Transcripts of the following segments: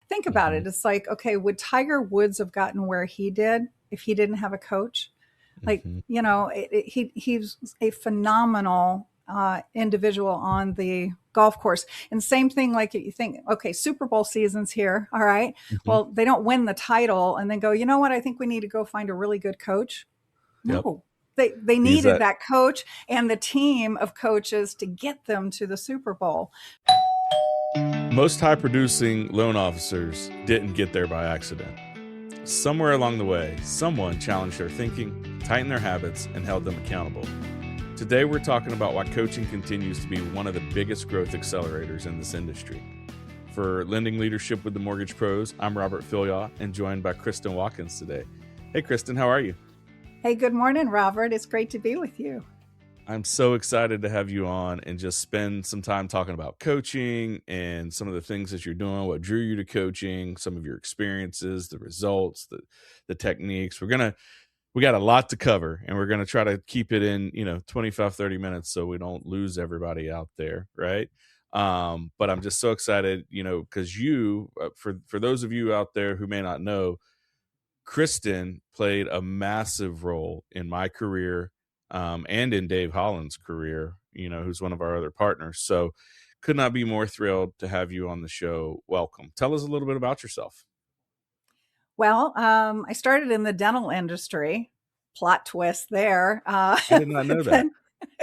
think about Hmm. it. It's like, okay, would Tiger Woods have gotten where he did if he didn't have a coach? Like, Hmm. he's a phenomenal individual on the golf course. And same thing, like you think, okay, Super Bowl season's here. All right. Hmm. Well, they don't win the title and then go, you know what? I think we need to go find a really good coach. Yep. No, they He's needed that. that coach and the team of coaches to get them to the Super Bowl. Most high producing loan officers didn't get there by accident. Somewhere along the way, someone challenged their thinking, tightened their habits, and held them accountable. Today, we're talking about why coaching continues to be one of the biggest growth accelerators in this industry. For Lending Leadership with the Mortgage Pros, I'm Robert Fillyaw and joined by Kristen Watkins today. Hey, Kristen, how are you? Hey, good morning, Robert. It's great to be with you. I'm so excited to have you on and just spend some time talking about coaching and some of the things that you're doing, what drew you to coaching, some of your experiences, the results, the techniques. We got a lot to cover, and we're going to try to keep it in, 25, 30 minutes so we don't lose everybody out there. Right. But I'm just so excited, because for those of you out there who may not know, Kristen played a massive role in my career, and in Dave Holland's career, who's one of our other partners. So could not be more thrilled to have you on the show. Welcome. Tell us a little bit about yourself. Well, I started in the dental industry. Plot twist there. I did not know that. Then,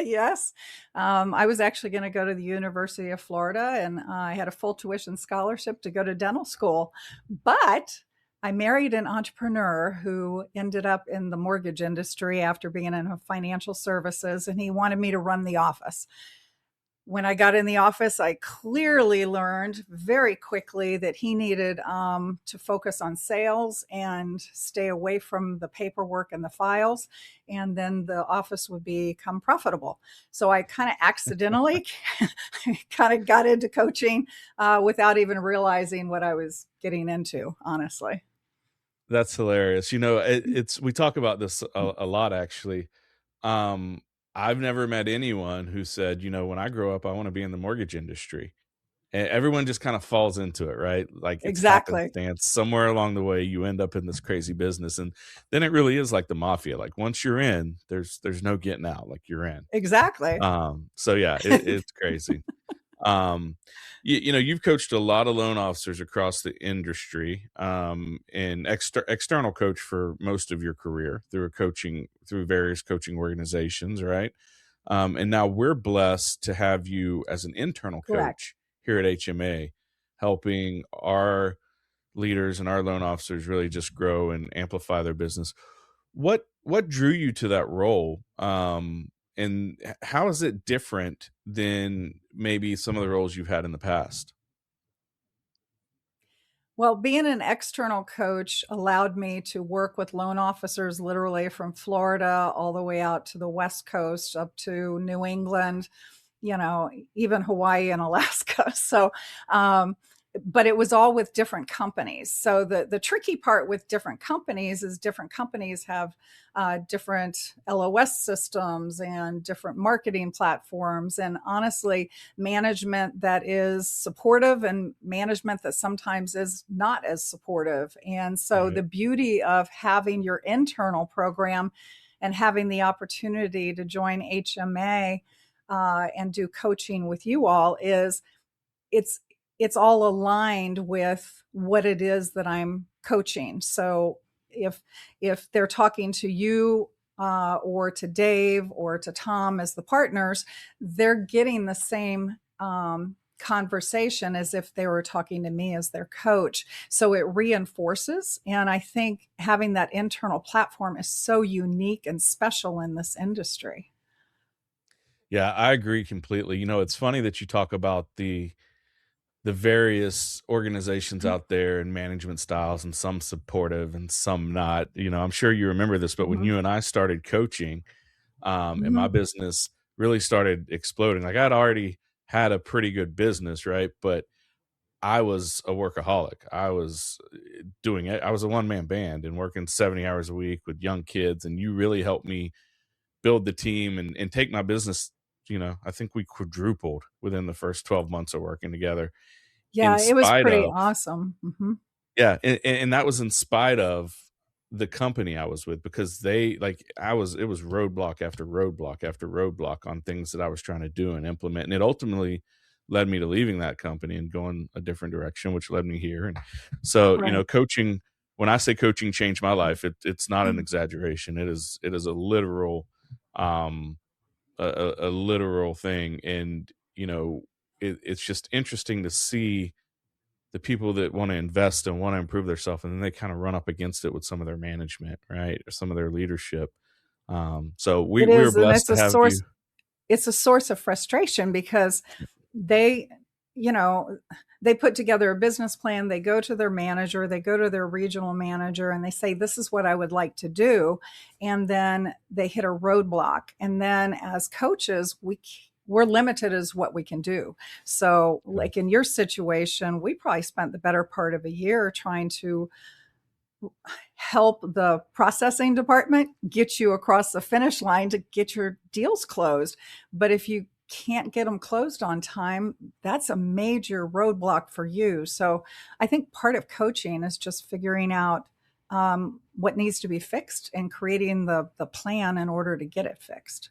yes, I was actually going to go to the University of Florida, and I had a full tuition scholarship to go to dental school. But I married an entrepreneur who ended up in the mortgage industry after being in financial services, and he wanted me to run the office. When I got in the office, I clearly learned very quickly that he needed to focus on sales and stay away from the paperwork and the files, and then the office would become profitable. So I kind of accidentally kind of got into coaching without even realizing what I was getting into, honestly. That's hilarious. We talk about this a lot, actually. Um, I've never met anyone who said, when I grow up, I want to be in the mortgage industry. And everyone just kind of falls into it, right? Like it's Exactly. happenstance. Somewhere along the way, you end up in this crazy business, and then it really is like the mafia. Like once you're in, there's no getting out. Like you're in. Exactly. So yeah, it's crazy. You've coached a lot of loan officers across the industry, and external coach for most of your career through various coaching organizations, right? And now we're blessed to have you as an internal Correct. coach here at HMA, helping our leaders and our loan officers really just grow and amplify their business. What drew you to that role? And how is it different than maybe some of the roles you've had in the past? Well, being an external coach allowed me to work with loan officers literally from Florida all the way out to the West Coast, up to New England, even Hawaii and Alaska. So, but it was all with different companies. So the tricky part with different companies is different companies have different LOS systems and different marketing platforms, and honestly, management that is supportive and management that sometimes is not as supportive. And so Right. the beauty of having your internal program and having the opportunity to join HMA and do coaching with you all is it's it's all aligned with what it is that I'm coaching. So if they're talking to you or to Dave or to Tom as the partners, they're getting the same conversation as if they were talking to me as their coach. So it reinforces. And I think having that internal platform is so unique and special in this industry. Yeah, I agree completely. It's funny that you talk about the various organizations out there and management styles, and some supportive and some not. I'm sure you remember this, but when Mm-hmm. you and I started coaching, and Mm-hmm. my business really started exploding, like I'd already had a pretty good business, right? But I was a workaholic. I was doing it. I was a one-man band and working 70 hours a week with young kids. And you really helped me build the team and take my business. I think we quadrupled within the first 12 months of working together. Yeah, in it was spite pretty of, awesome. yeah, and that was in spite of the company I was with, because they, like, it was roadblock after roadblock after roadblock on things that I was trying to do and implement, and it ultimately led me to leaving that company and going a different direction, which led me here. And so, Right. coaching, when I say coaching changed my life, it's not an exaggeration. It is a literal, um, a literal thing. And, it's just interesting to see the people that want to invest and want to improve themselves, and then they kind of run up against it with some of their management, right, or some of their leadership. So It we were is, and blessed to have you. it's a source of frustration because they, you know, they put together a business plan, they go to their manager, they go to their regional manager, and they say, this is what I would like to do. And then they hit a roadblock. And then as coaches, we're limited as what we can do. So, like in your situation, we probably spent the better part of a year trying to help the processing department get you across the finish line to get your deals closed. But if you can't get them closed on time, that's a major roadblock for you. So I think part of coaching is just figuring out what needs to be fixed and creating the plan in order to get it fixed.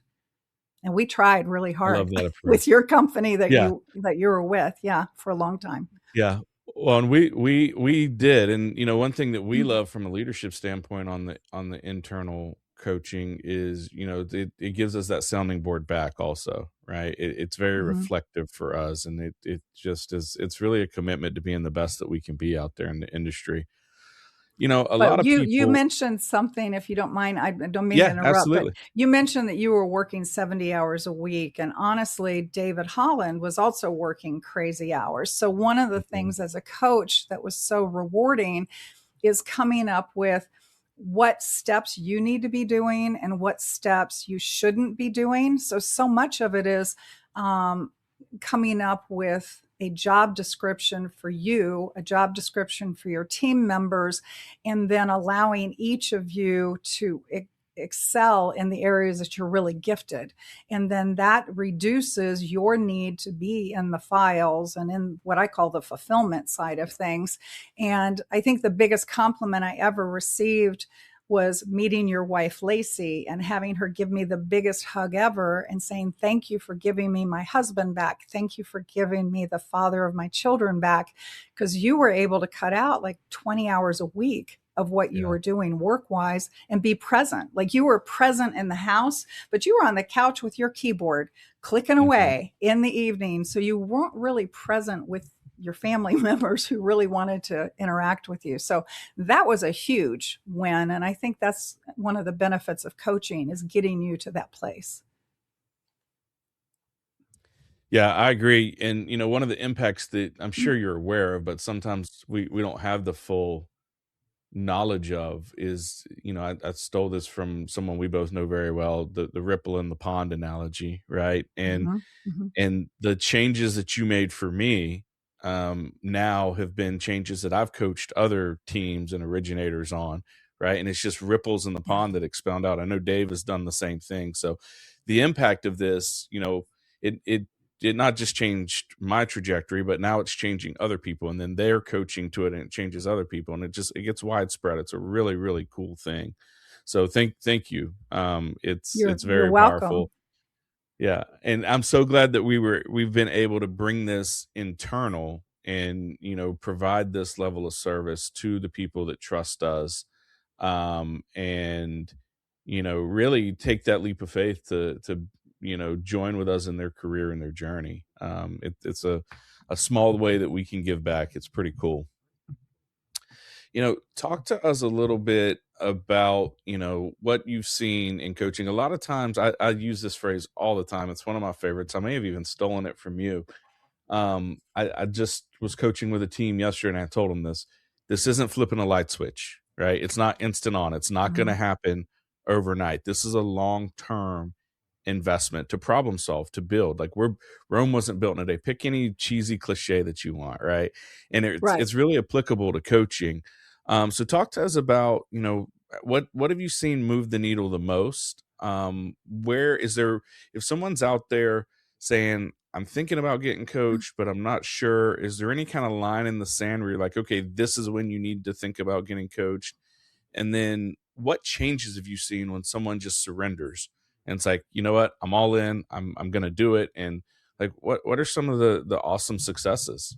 And we tried really I love hard that with approach. your company Yeah. that you were with, yeah, for a long time. Yeah. Well, and we did, and one thing that we Mhm. love from a leadership standpoint on the internal coaching is, it gives us that sounding board back also, right? It's very Mhm. reflective for us, and it just is. It's really a commitment to being the best that we can be out there in the industry. A lot But of you people. mentioned something, if you don't mind, I don't mean to Yeah, interrupt, but absolutely. you mentioned that you were working 70 hours a week. And honestly, David Holland was also working crazy hours. So one of the Mhm. things as a coach that was so rewarding is coming up with what steps you need to be doing and what steps you shouldn't be doing. So much of it is coming up with a job description for you, a job description for your team members, and then allowing each of you to excel in the areas that you're really gifted. And then that reduces your need to be in the files and in what I call the fulfillment side of things. And I think the biggest compliment I ever received was meeting your wife, Lacey, and having her give me the biggest hug ever and saying, thank you for giving me my husband back. Thank you for giving me the father of my children back. Because you were able to cut out like 20 hours a week of what you Yeah. were doing work wise and be present. Like you were present in the house, but you were on the couch with your keyboard clicking Mhm. away in the evening. So you weren't really present with your family members who really wanted to interact with you. So that was a huge win. And I think that's one of the benefits of coaching is getting you to that place. Yeah, I agree. And one of the impacts that I'm sure you're aware of, but sometimes we don't have the full knowledge of, is, I stole this from someone we both know very well, the ripple in the pond analogy, right? And Mm-hmm. Mm-hmm. the changes that you made for me, now have been changes that I've coached other teams and originators on, right? And it's just ripples in the Yeah. pond that expound out. I know Dave has done the same thing. So the impact of this, it not just changed my trajectory, but now it's changing other people, and then they're coaching to it, and it changes other people, and it gets widespread. It's a really, really cool thing. So thank you. It's You're very welcome. powerful. Yeah, and I'm so glad that we've been able to bring this internal and, provide this level of service to the people that trust us, and, really take that leap of faith to, join with us in their career and their journey. It's a small way that we can give back. It's pretty cool. Talk to us a little bit about, what you've seen in coaching. A lot of times I use this phrase all the time. It's one of my favorites. I may have even stolen it from you. I just was coaching with a team yesterday, and I told them this. This isn't flipping a light switch, right? It's not instant on. It's not going to Mhm. happen overnight. This is a long-term investment to problem solve, to build. Like, Rome wasn't built in a day. Pick any cheesy cliche that you want, right? And Right. it's really applicable to coaching. So talk to us about, what have you seen move the needle the most? Where is there, if someone's out there saying, I'm thinking about getting coached, but I'm not sure. Is there any kind of line in the sand where you're like, okay, this is when you need to think about getting coached? And then what changes have you seen when someone just surrenders and it's like, you know what, I'm all in, I'm gonna do it. And like what are some of the awesome successes?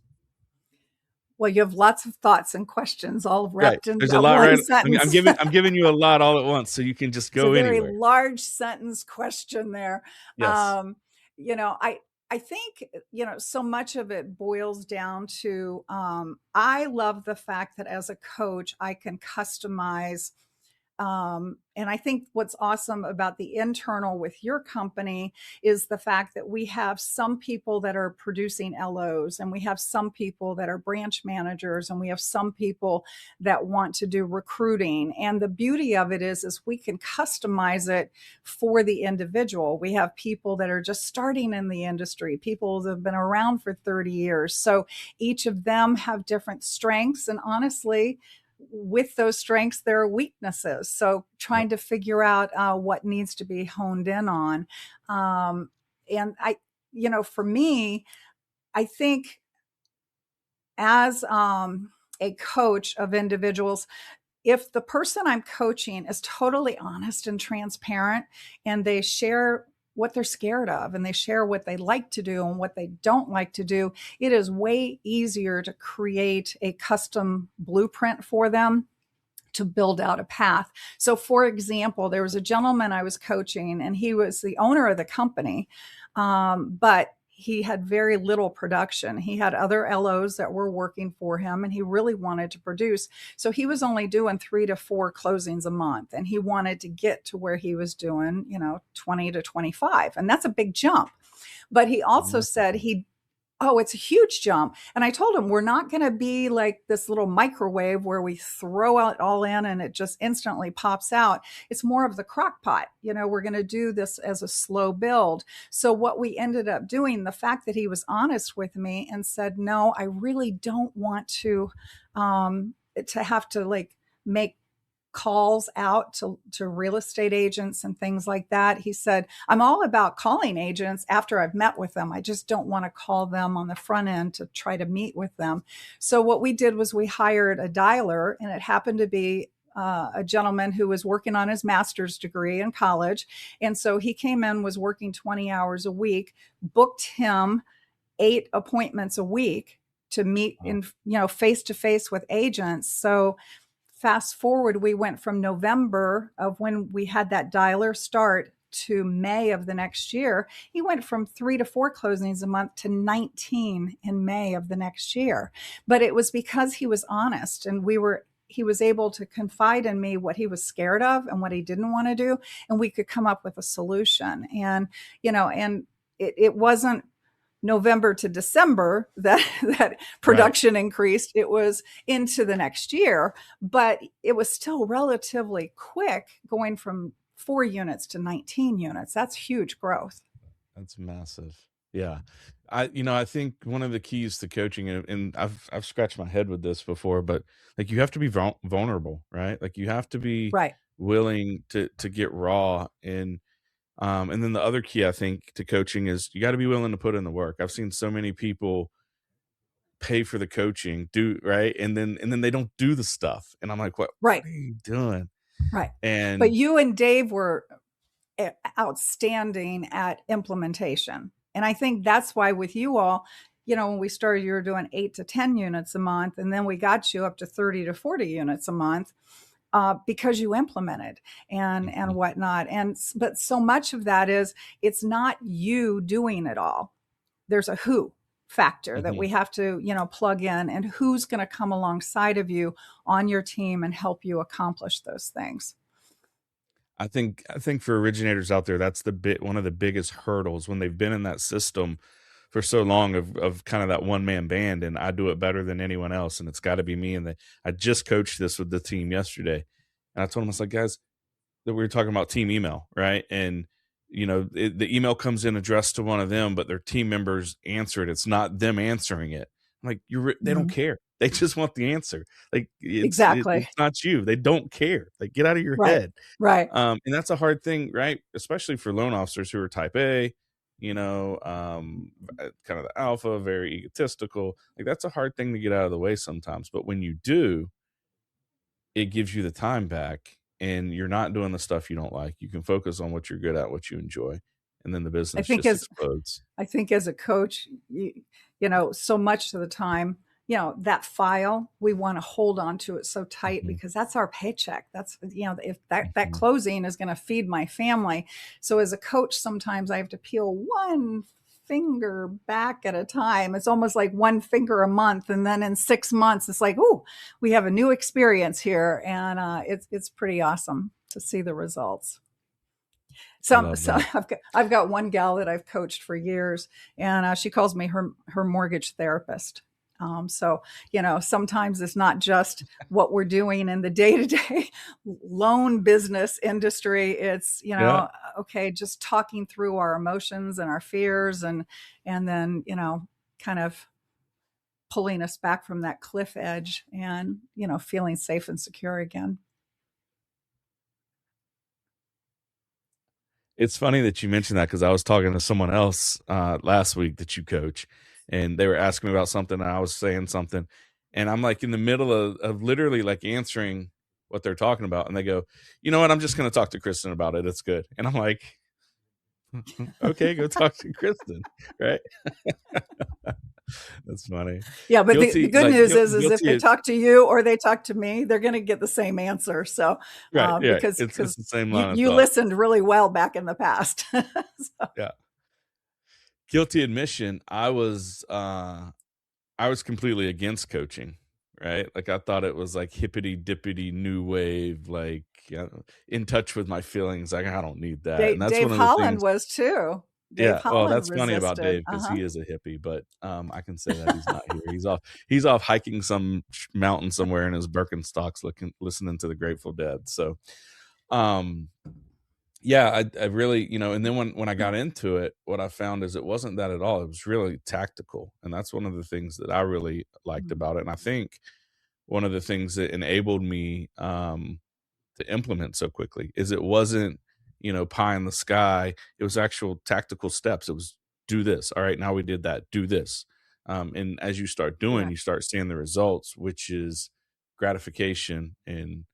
Well, you have lots of thoughts and questions all Right. wrapped in There's a that lot, one right? I'm sentence. giving you a lot all at once, so you can just It's a go very anywhere. large sentence question there. Yes. Um, you know, I think, so much of it boils down to, I love the fact that as a coach, I can customize. And I think what's awesome about the internal with your company is the fact that we have some people that are producing LOs, and we have some people that are branch managers, and we have some people that want to do recruiting. And the beauty of it is we can customize it for the individual. We have people that are just starting in the industry, people that have been around for 30 years. So each of them have different strengths. And honestly, with those strengths, there are weaknesses. So Yep. trying to figure out what needs to be honed in on. And for me, I think as a coach of individuals, if the person I'm coaching is totally honest and transparent, and they share what they're scared of, and they share what they like to do and what they don't like to do, it is way easier to create a custom blueprint for them to build out a path. So, for example, there was a gentleman I was coaching, and he was the owner of the company, but he had very little production. He had other LOs that were working for him, and he really wanted to produce. So he was only doing 3 to 4 closings a month, and he wanted to get to where he was doing, 20 to 25. And that's a big jump. But he also said he Oh, it's a huge jump. And I told him, we're not going to be like this little microwave where we throw it all in and it just instantly pops out. It's more of the crock pot. We're going to do this as a slow build. So, what we ended up doing, the fact that he was honest with me and said, no, I really don't want to have to like make calls out to real estate agents and things like that. He said, I'm all about calling agents after I've met with them. I just don't want to call them on the front end to try to meet with them. So what we did was we hired a dialer, and it happened to be a gentleman who was working on his master's degree in college. And so he came in, was working 20 hours a week, booked him 8 appointments a week to meet Wow. in, face to face with agents. So fast forward, we went from November of when we had that dialer start to May of the next year. He went from 3 to 4 closings a month to 19 in May of the next year. But it was because he was honest, and he was able to confide in me what he was scared of and what he didn't want to do, and we could come up with a solution. And it wasn't November to December that that Right. production increased. It was into the next year, but it was still relatively quick, going from 4 units to 19 units. That's huge growth. That's massive. Yeah. I think one of the keys to coaching, and I've scratched my head with this before, but like you have to be vulnerable, right? Like you have to be Right. willing to get raw. And then the other key I think to coaching is you got to be willing to put in the work. I've seen so many people pay for the coaching, do right, and then they don't do the stuff. And I'm like, what Right. are you doing? Right. But And you and Dave were outstanding at implementation. And I think that's why with you all, when we started, you were doing 8 to 10 units a month, and then we got you up to 30 to 40 units a month, because you implemented and Mhm. whatnot. But so much of that is, it's not you doing it all. There's a who factor that we Mhm. have to, plug in, and who's going to come alongside of you on your team and help you accomplish those things. I think for originators out there, that's the bit one of the biggest hurdles when they've been in that system for so long of kind of that one man band, and I do it better than anyone else, and it's got to be me. And I just coached this with the team yesterday, and I told them, I was like, guys, that we were talking about team email, right? And the email comes in addressed to one of them, but their team members answer it. It's not them answering it. I'm like, they don't Mhm. care. They just want the answer. Like Exactly. it's not you. They don't care. Like get out of your Right. head. Right. And that's a hard thing, right? Especially for loan officers who are type A. kind of the alpha, very egotistical. Like, that's a hard thing to get out of the way sometimes. But when you do, it gives you the time back and you're not doing the stuff you don't like. You can focus on what you're good at, what you enjoy, and then the I business think just as explodes. I think as a coach, so much of the time, that file, we want to hold on to it so tight Mhm, because that's our paycheck. That's, if that mhm. closing is going to feed my family. So as a coach, sometimes I have to peel one finger back at a time. It's almost like one finger a month. And then in 6 months, it's like, oh, we have a new experience here. And it's pretty awesome to see the results. I Some love so that. I've got one gal that I've coached for years, and she calls me her mortgage therapist. So sometimes it's not just what we're doing in the day to day loan business industry. It's Yeah. okay, just talking through our emotions and our fears, and then kind of pulling us back from that cliff edge, and feeling safe and secure again. It's funny that you mentioned that because I was talking to someone else last week that you coach, and they were asking me about something, and I was saying something, and I'm like in the middle of literally like answering what they're talking about, and they go, "You know what? I'm just going to talk to Kristen about it. It's good." And I'm like, "Okay, go talk to Kristen." Right? That's funny. Yeah, but the Guilty, good like news is if they guilty. talk to you or they talk to me, they're going to get the same answer. So Right. Yeah. because It's the same you line of you thought. listened really well back in the past. So, Yeah. Guilty admission. I was completely against coaching, right? Like, I thought it was like hippity dippity new wave, like, in touch with my feelings. Like, I don't need that. And that's Dave one of the Holland things. was too. Dave Yeah. Well, Holland that's funny about resisted. Dave because Uh he is a hippie, but I can say that he's not here. He's off hiking some mountain somewhere in his Birkenstocks, listening to the Grateful Dead. So, um, yeah, I really, and then when I got into it, what I found is it wasn't that at all. It was really tactical. And that's one of the things that I really liked huh. about it. And I think one of the things that enabled me to implement so quickly is it wasn't, pie in the sky. It was actual tactical steps. It was do this. All right, now we did that. Do this. And as you start doing, you Correct. start seeing the results, which is gratification, and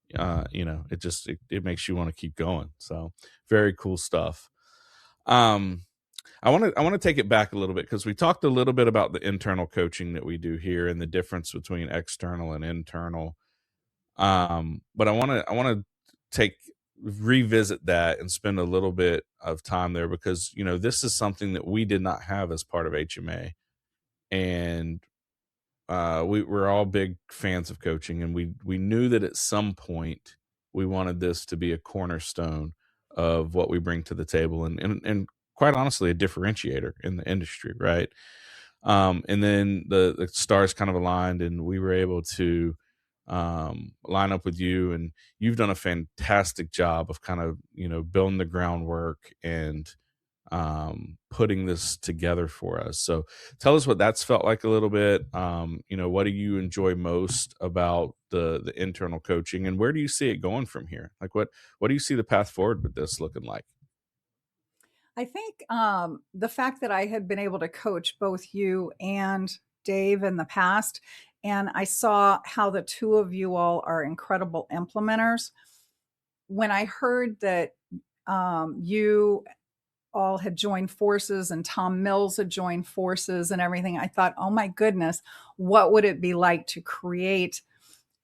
it makes you want to keep going. So very cool stuff. Um, I want to take it back a little bit because we talked a little bit about the internal coaching that we do here and the difference between external and internal. But I want to take revisit that and spend a little bit of time there because this is something that we did not have as part of HMA, and we're all big fans of coaching, and we knew that at some point we wanted this to be a cornerstone of what we bring to the table, and quite honestly, a differentiator in the industry, right? And then the stars kind of aligned, and we were able to line up with you, and you've done a fantastic job of kind of building the groundwork and putting this together for us. So tell us what that's felt like a little bit. What do you enjoy most about the internal coaching, and where do you see it going from here? Like, what do you see the path forward with this looking like? I think the fact that I had been able to coach both you and Dave in the past, and I saw how the two of you all are incredible implementers. When I heard that you all had joined forces and Tom Mills had joined forces and everything, I thought, oh my goodness, what would it be like to create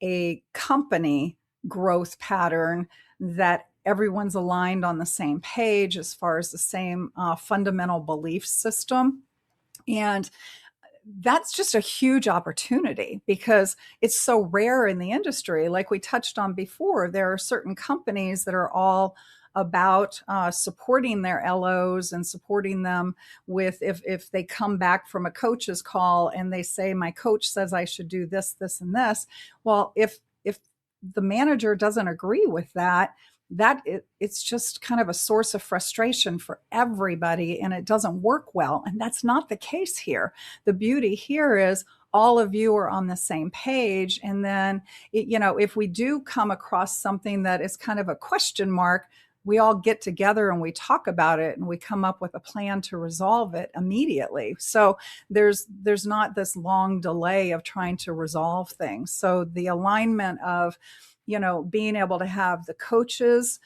a company growth pattern that everyone's aligned on the same page as far as the same fundamental belief system? And that's just a huge opportunity because it's so rare in the industry. Like we touched on before, there are certain companies that are all about supporting their LOs and supporting them with if they come back from a coach's call and they say my coach says I should do this, this, and this. Well, if the manager doesn't agree with that, it's just kind of a source of frustration for everybody and it doesn't work well. And that's not the case here. The beauty here is all of you are on the same page. And then, if we do come across something that is kind of a question mark, we all get together and we talk about it and we come up with a plan to resolve it immediately. So there's not this long delay of trying to resolve things. So the alignment of, being able to have the coaches,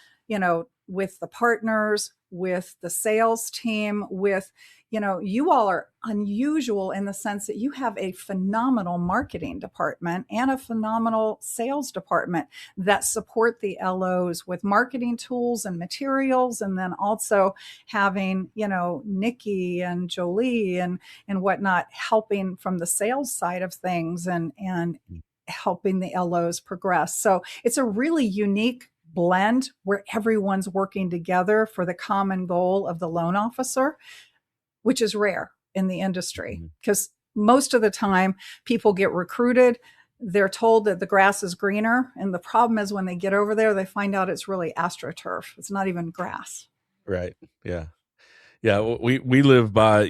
with the partners, with the sales team, with, you all are unusual in the sense that you have a phenomenal marketing department and a phenomenal sales department that support the LOs with marketing tools and materials. And then also having, Nikki and Jolie and whatnot helping from the sales side of things and helping the LOs progress. So it's a really unique blend where everyone's working together for the common goal of the loan officer, which is rare in the industry Mhm. because most of the time people get recruited. They're told that the grass is greener. And the problem is when they get over there, they find out it's really astroturf. It's not even grass. Right. Yeah. Yeah. We live by,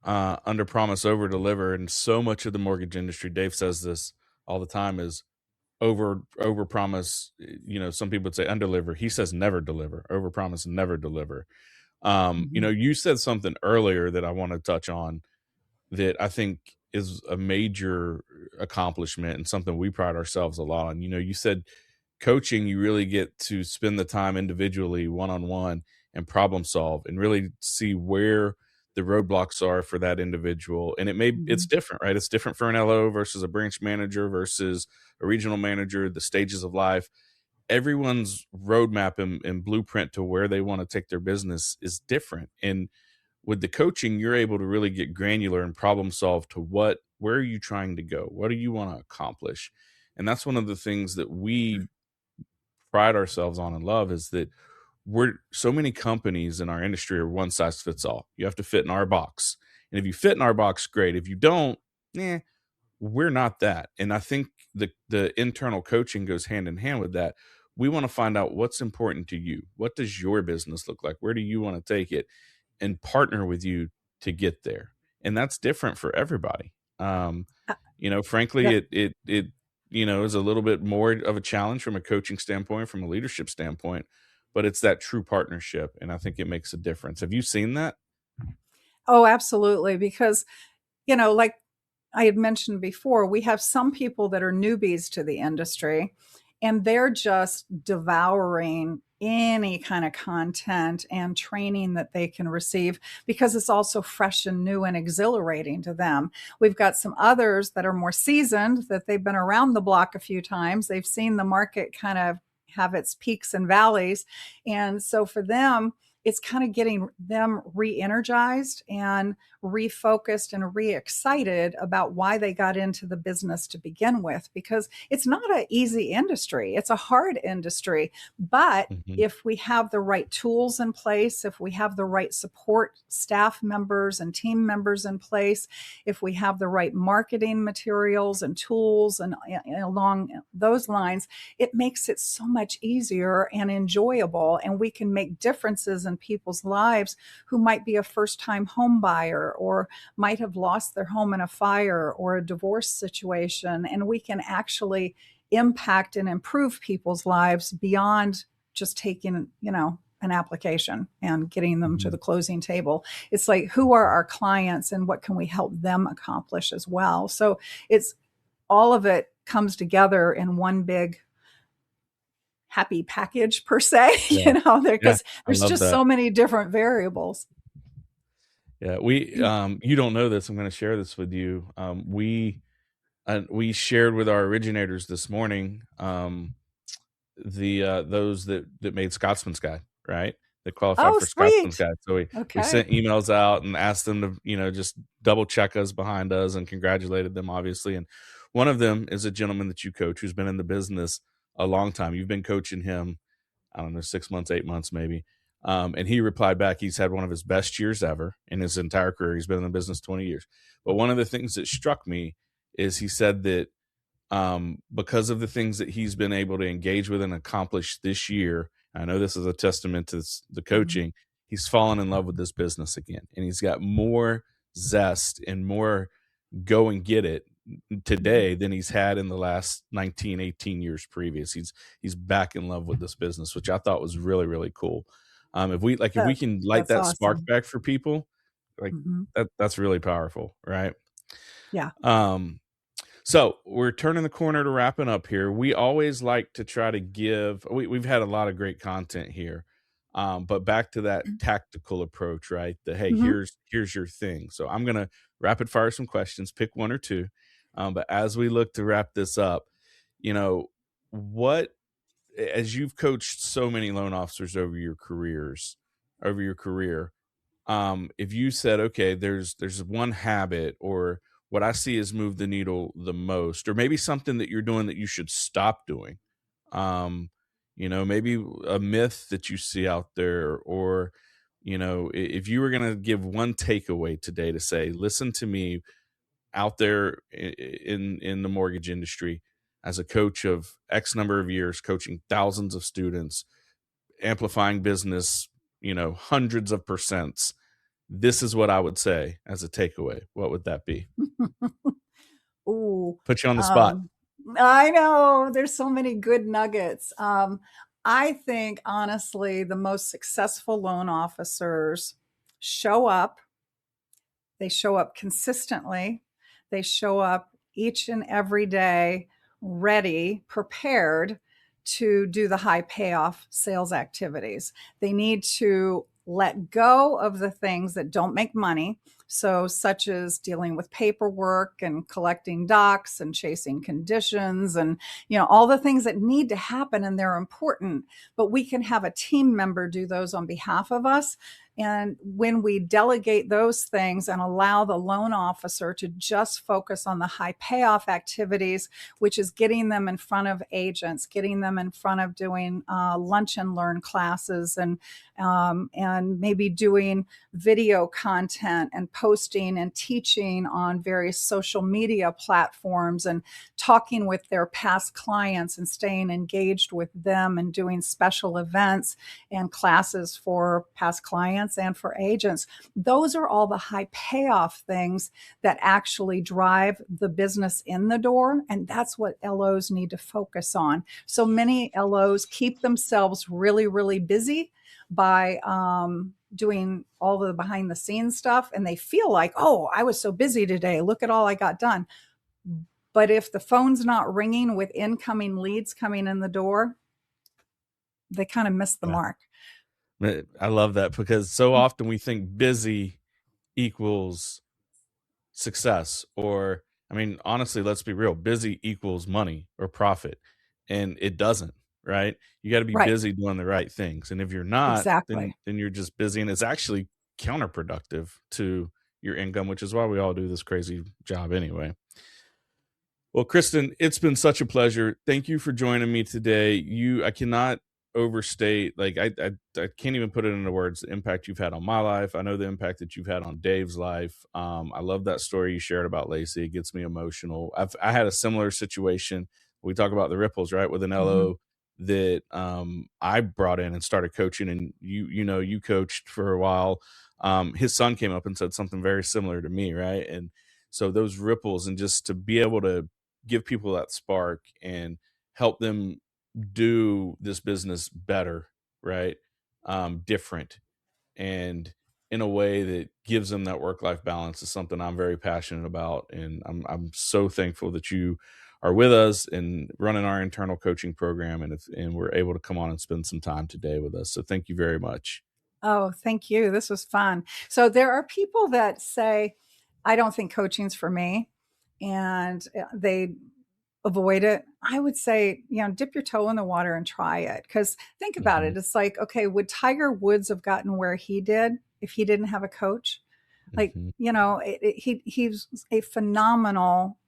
under promise, over deliver. And so much of the mortgage industry, Dave says this all the time, is over promise. Some people would say undeliver. He says never deliver. Over promise, never deliver. Mm-hmm. You said something earlier that I want to touch on that I think is a major accomplishment and something we pride ourselves a lot on. You said coaching, you really get to spend the time individually, one on one, and problem solve and really see where the roadblocks are for that individual. And Mm-hmm. it's different, right? It's different for an LO versus a branch manager versus a regional manager, the stages of life. Everyone's roadmap and blueprint to where they want to take their business is different. And with the coaching, you're able to really get granular and problem solve to where are you trying to go? What do you want to accomplish? And that's one of the things that we pride ourselves on and love, is that we're so many companies in our industry are one size fits all. You have to fit in our box. And if you fit in our box, great. If you don't, we're not that. And I think the internal coaching goes hand in hand with that. We want to find out what's important to you. What does your business look like? Where do you want to take it? And partner with you to get there. And that's different for everybody. Frankly, Yep. it is a little bit more of a challenge from a coaching standpoint, from a leadership standpoint, but it's that true partnership. And I think it makes a difference. Have you seen that? Oh, absolutely. Because, like I had mentioned before, we have some people that are newbies to the industry and they're just devouring any kind of content and training that they can receive because it's also fresh and new and exhilarating to them. We've got some others that are more seasoned, that they've been around the block a few times. They've seen the market kind of have its peaks and valleys. And so for them, it's kind of getting them re-energized and refocused and re-excited about why they got into the business to begin with, because it's not an easy industry. It's a hard industry. But Hmm. if we have the right tools in place, if we have the right support staff members and team members in place, if we have the right marketing materials and tools and along those lines, it makes it so much easier and enjoyable. And we can make differences in people's lives who might be a first time home buyer or might have lost their home in a fire or a divorce situation. And we can actually impact and improve people's lives beyond just taking, an application and getting them to Hmm. the closing table. It's like, who are our clients and what can we help them accomplish as well? So it's all of it comes together in one big happy package per se, Yeah. Yeah. because I there's love just that. so many different variables. Yeah. You don't know this. I'm going to share this with you. We shared with our originators this morning, the those that made Scotsman's Guide, right? That qualified Oh, for Scotsman's sweet. Guide. So we Okay. sent emails out and asked them to, just double check us behind us and congratulated them, obviously. And one of them is a gentleman that you coach who's been in the business a long time. You've been coaching him, I don't know, 6 months, 8 months, maybe. And he replied back, he's had one of his best years ever in his entire career. He's been in the business 20 years. But one of the things that struck me is he said that, because of the things that he's been able to engage with and accomplish this year. I know this is a testament to the Mhm. coaching. He's fallen in love with this business again, and he's got more zest and more go and get it Mhm. today than he's had in the last 19, 18 years previous. He's back in love with this business, which I thought was really, really cool. If we That can light that's that spark awesome. back for people, like Mhm. that's really powerful, right? Yeah. Um, so we're turning the corner to wrapping up here. We always like to try to we've had a lot of great content here. But back to that tactical approach, right? The hey, Mhm. here's your thing. So I'm gonna rapid fire some questions, pick one or two. But as we look to wrap this up, you know, what as you've coached so many loan officers over your career, if you said, okay, there's one habit or what I see has moved the needle the most, or maybe something that you're doing that you should stop doing, um, maybe a myth that you see out there, or if you were going to give one takeaway today to say, listen to me out there in the mortgage industry as a coach of X number of years, coaching thousands of students, amplifying business, hundreds of percents, this is what I would say as a takeaway. What would that be? Ooh, Put you on the spot. um, I know there's so many good nuggets. I think honestly, the most successful loan officers show up. They show up consistently. They show up each and every day, ready, prepared to do the high payoff sales activities. They need to let go of the things that don't make money. So, such as dealing with paperwork and collecting docs and chasing conditions and, all the things that need to happen and they're important, but we can have a team member do those on behalf of us. And when we delegate those things and allow the loan officer to just focus on the high payoff activities, which is getting them in front of agents, getting them in front of doing lunch and learn classes, and maybe doing video content and posting and teaching on various social media platforms and talking with their past clients and staying engaged with them and doing special events and classes for past clients and for agents. Those are all the high payoff things that actually drive the business in the door. And that's what LOs need to focus on. So many LOs keep themselves really, really busy by doing all the behind the scenes stuff. And they feel like, oh, I was so busy today. Look at all I got done. But if the phone's not ringing with incoming leads coming in the door, they kind of miss the Yeah. mark. I love that because so often we think busy equals success, or I mean, honestly, let's be real, busy equals money or profit. And it doesn't, right? You got to be Right. busy doing the right things. And if you're not, then Exactly. then you're just busy and it's actually counterproductive to your income, which is why we all do this crazy job anyway. Well, Kristen, it's been such a pleasure. Thank you for joining me today. I cannot overstate, like, I can't even put it into words, the impact you've had on my life. I know the impact that you've had on Dave's life. I love that story you shared about Lacey. It gets me emotional. I had a similar situation. We talk about the ripples, right? With an Mm-hmm. LO that I brought in and started coaching, and you coached for a while. His son came up and said something very similar to me, right? And so those ripples, and just to be able to give people that spark and help them do this business better, right? Different, and in a way that gives them that work-life balance is something I'm very passionate about. And I'm so thankful that you are with us and running our internal coaching program, and we're able to come on and spend some time today with us. So thank you very much. Oh, thank you. This was fun. So there are people that say, I don't think coaching's for me, and they avoid it. I would say, dip your toe in the water and try it. Because think about Hmm. it. It's like, okay, would Tiger Woods have gotten where he did if he didn't have a coach? Like, Hmm. he's a phenomenal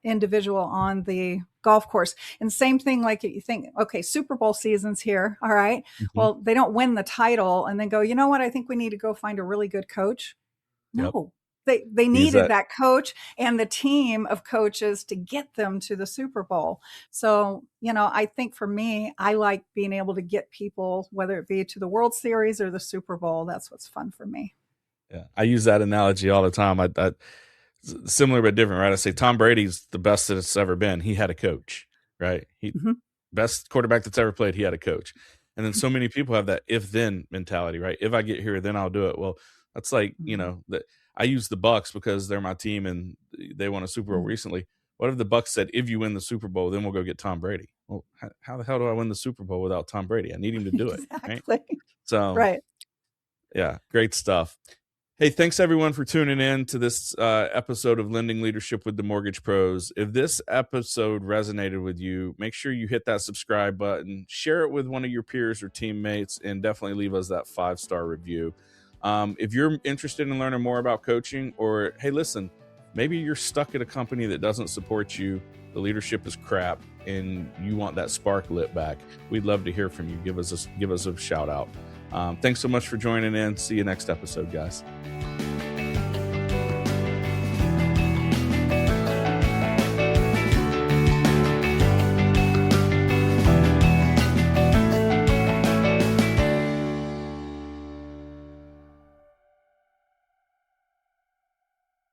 individual on the golf course. And same thing, like you think, okay, Super Bowl season's here. All right. Hmm. Well, they don't win the title and then go, you know what? I think we need to go find a really good coach. Yep. No, they He's needed that. that coach and the team of coaches to get them to the Super Bowl. So, I think for me, I like being able to get people, whether it be to the World Series or the Super Bowl. That's what's fun for me. Yeah, I use that analogy all the time. similar but different, right? I say Tom Brady's the best that it's ever been. He had a coach, right? Best quarterback that's ever played. He had a coach. And then so many people have that if-then mentality, right? If I get here, then I'll do it. Well, that's like, that I use the Bucks because they're my team and they won a Super Bowl recently. What if the Bucks said, if you win the Super Bowl, then we'll go get Tom Brady? Well, how the hell do I win the Super Bowl without Tom Brady? I need him to do it. Exactly. Right? So, right. Yeah, great stuff. Hey, thanks everyone for tuning in to this episode of Lending Leadership with the Mortgage Pros. If this episode resonated with you, make sure you hit that subscribe button, share it with one of your peers or teammates, and definitely leave us that 5-star review. If you're interested in learning more about coaching, or hey, listen, maybe you're stuck at a company that doesn't support you, the leadership is crap, and you want that spark lit back, we'd love to hear from you. Give us a shout out. Thanks so much for joining in. See you next episode, guys.